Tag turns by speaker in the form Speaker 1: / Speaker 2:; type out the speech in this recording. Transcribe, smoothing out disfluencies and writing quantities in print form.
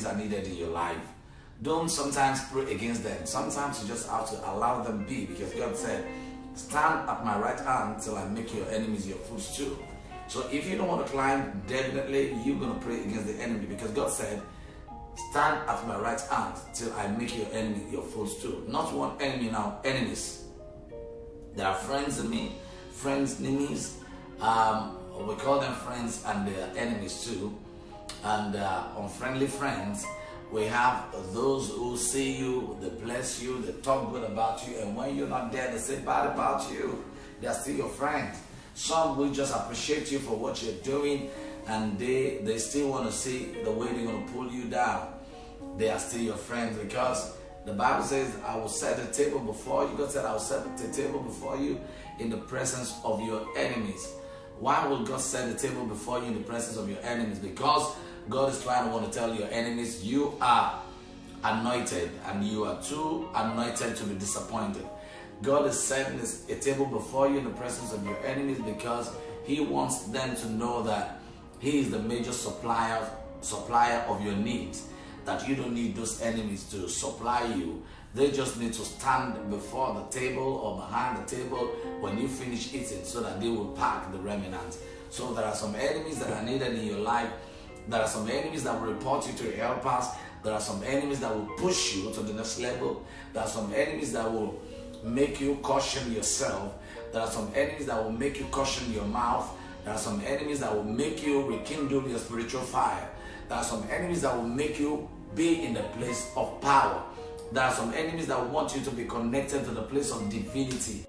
Speaker 1: are needed in your life. Don't sometimes pray against them. Sometimes you just have to allow them be, because God said, stand at my right hand till I make your enemies your footstool. So if you don't want to climb, definitely you're going to pray against the enemy, because God said, stand at my right hand till I make your enemy your footstool. Not one enemy now, enemies. There are friends in me, friends, enemies. We call them friends, and they are enemies too. And unfriendly friends, we have those who see you, they bless you, they talk good about you, and when you're not there, they say bad about you. They are still your friends. Some will just appreciate you for what you're doing, and they still want to see the way they're going to pull you down. They are still your friends, because the Bible says, I will set a table before you. God said, I will set a table before you in the presence of your enemies. Why will God set a table before you in the presence of your enemies? Because God is trying to want to tell your enemies, you are anointed, and you are too anointed to be disappointed. God is setting a table before you in the presence of your enemies, because He wants them to know that He is the major supplier of your needs. That you don't need those enemies to supply you. They just need to stand before the table or behind the table when you finish eating, so that they will pack the remnants. So there are some enemies that are needed in your life. There are some enemies that will report you to help us. There are some enemies that will push you to the next level. There are some enemies that will make you caution yourself. There are some enemies that will make you caution your mouth. There are some enemies that will make you rekindle your spiritual fire. There are some enemies that will make you be in the place of power. There are some enemies that want you to be connected to the place of divinity.